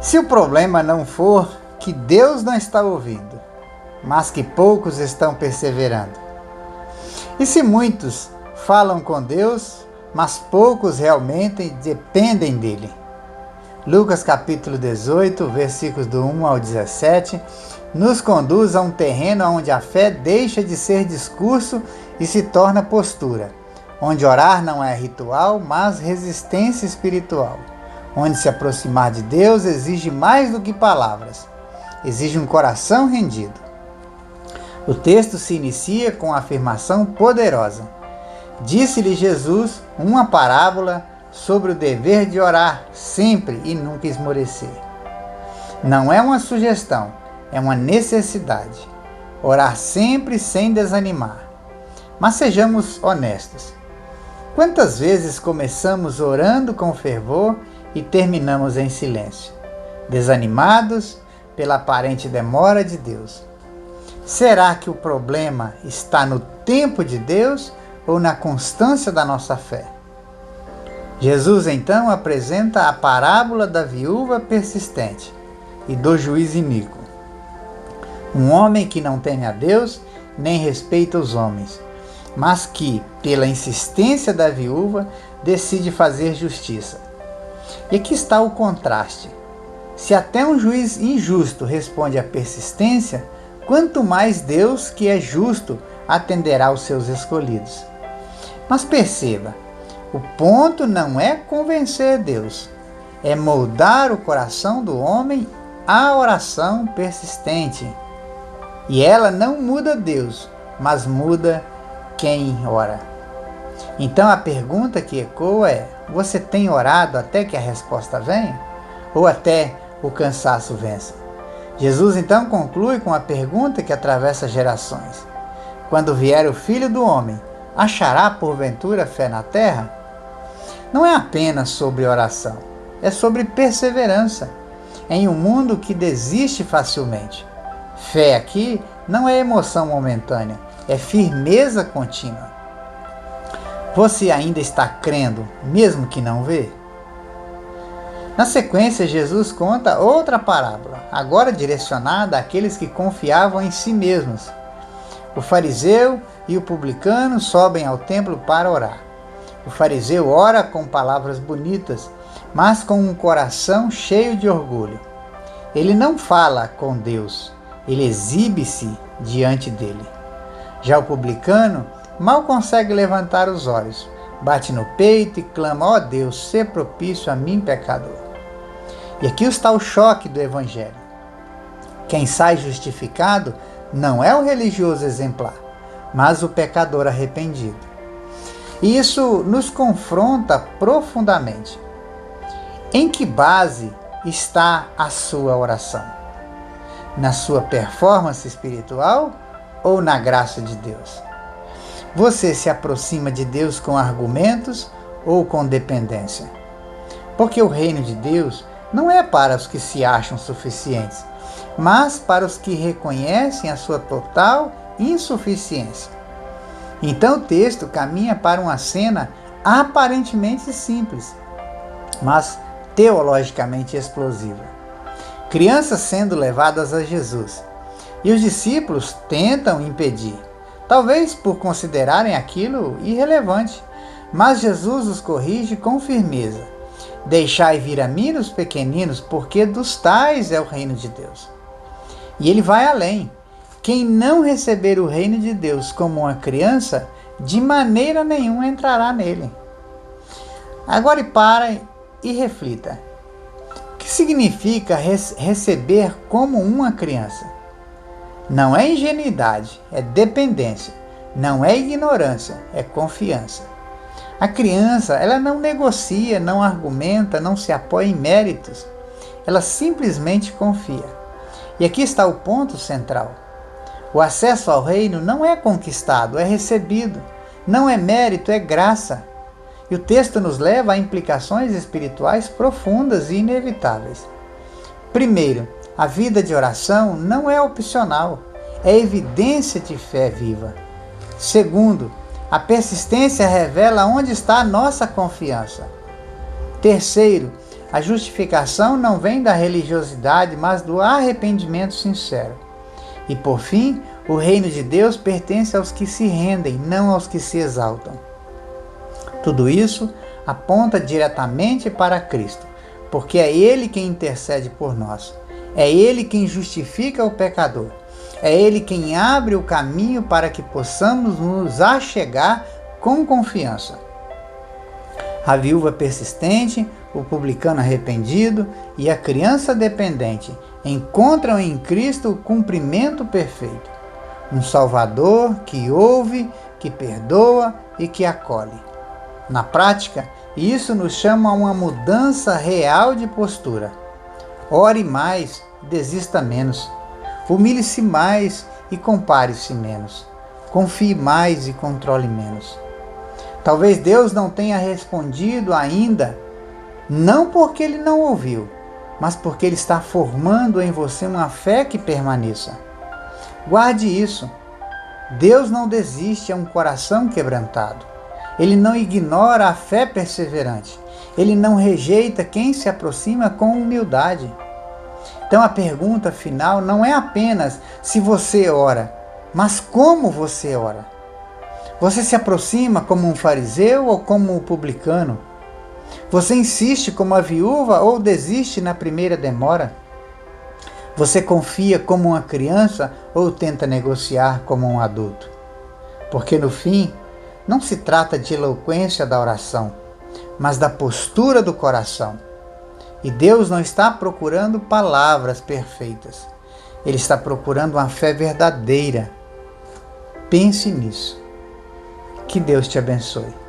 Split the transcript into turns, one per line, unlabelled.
Se o problema não for que Deus não está ouvindo, mas que poucos estão perseverando. E se muitos falam com Deus, mas poucos realmente dependem dele. Lucas capítulo 18, versículos do 1 ao 17, nos conduz a um terreno onde a fé deixa de ser discurso e se torna postura, onde orar não é ritual, mas resistência espiritual, onde se aproximar de Deus exige mais do que palavras, exige um coração rendido. O texto se inicia com uma afirmação poderosa. Disse-lhe Jesus uma parábola sobre o dever de orar sempre e nunca esmorecer. Não é uma sugestão, é uma necessidade. Orar sempre sem desanimar. Mas sejamos honestos. Quantas vezes começamos orando com fervor e terminamos em silêncio, desanimados pela aparente demora de Deus? Será que o problema está no tempo de Deus ou na constância da nossa fé? Jesus então apresenta a parábola da viúva persistente e do juiz iníquo. Um homem que não teme a Deus nem respeita os homens, mas que, pela insistência da viúva, decide fazer justiça. E aqui está o contraste. Se até um juiz injusto responde à persistência, quanto mais Deus, que é justo, atenderá aos seus escolhidos. Mas perceba, o ponto não é convencer Deus, é moldar o coração do homem à oração persistente. E ela não muda Deus, mas muda quem ora. Então a pergunta que ecoa é: você tem orado até que a resposta venha? Ou até o cansaço vença? Jesus então conclui com a pergunta que atravessa gerações: quando vier o Filho do Homem, achará porventura fé na terra? Não é apenas sobre oração, é sobre perseverança em um mundo que desiste facilmente. Fé aqui não é emoção momentânea, é firmeza contínua. Você ainda está crendo, mesmo que não vê? Na sequência, Jesus conta outra parábola, agora direcionada àqueles que confiavam em si mesmos. O fariseu e o publicano sobem ao templo para orar. O fariseu ora com palavras bonitas, mas com um coração cheio de orgulho. Ele não fala com Deus, ele exibe-se diante dele. Já o publicano mal consegue levantar os olhos, bate no peito e clama: ó Deus, sê propício a mim, pecador. E aqui está o choque do Evangelho. Quem sai justificado não é o religioso exemplar, mas o pecador arrependido. E isso nos confronta profundamente. Em que base está a sua oração? Na sua performance espiritual ou na graça de Deus? Você se aproxima de Deus com argumentos ou com dependência? Porque o reino de Deus não é para os que se acham suficientes, mas para os que reconhecem a sua total insuficiência. Então o texto caminha para uma cena aparentemente simples, mas teologicamente explosiva. Crianças sendo levadas a Jesus, e os discípulos tentam impedir, talvez por considerarem aquilo irrelevante, mas Jesus os corrige com firmeza. Deixai vir a mim os pequeninos, porque dos tais é o reino de Deus. E ele vai além. Quem não receber o reino de Deus como uma criança, de maneira nenhuma entrará nele. Agora para e reflita. O que significa receber como uma criança? Não é ingenuidade, é dependência. Não é ignorância, é confiança. A criança, ela não negocia, não argumenta, não se apoia em méritos. Ela simplesmente confia. E aqui está o ponto central. O acesso ao reino não é conquistado, é recebido. Não é mérito, é graça. E o texto nos leva a implicações espirituais profundas e inevitáveis. Primeiro, a vida de oração não é opcional, é evidência de fé viva. Segundo, a persistência revela onde está a nossa confiança. Terceiro, A justificação não vem da religiosidade, mas do arrependimento sincero. E por fim, o reino de Deus pertence aos que se rendem, não aos que se exaltam. Tudo isso aponta diretamente para Cristo, porque é Ele quem intercede por nós. É Ele quem justifica o pecador. É Ele quem abre o caminho para que possamos nos achegar com confiança. A viúva persistente, o publicano arrependido e a criança dependente encontram em Cristo o cumprimento perfeito. Um Salvador que ouve, que perdoa e que acolhe. Na prática, isso nos chama a uma mudança real de postura. Ore mais, desista menos. Humilhe-se mais e compare-se menos. Confie mais e controle menos. Talvez Deus não tenha respondido ainda, não porque Ele não ouviu, mas porque Ele está formando em você uma fé que permaneça. Guarde isso. Deus não desiste a um coração quebrantado. Ele não ignora a fé perseverante. Ele não rejeita quem se aproxima com humildade. Então a pergunta final não é apenas se você ora, mas como você ora. Você se aproxima como um fariseu ou como um publicano? Você insiste como a viúva ou desiste na primeira demora? Você confia como uma criança ou tenta negociar como um adulto? Porque no fim, não se trata de eloquência da oração, mas da postura do coração. E Deus não está procurando palavras perfeitas. Ele está procurando uma fé verdadeira. Pense nisso. Que Deus te abençoe.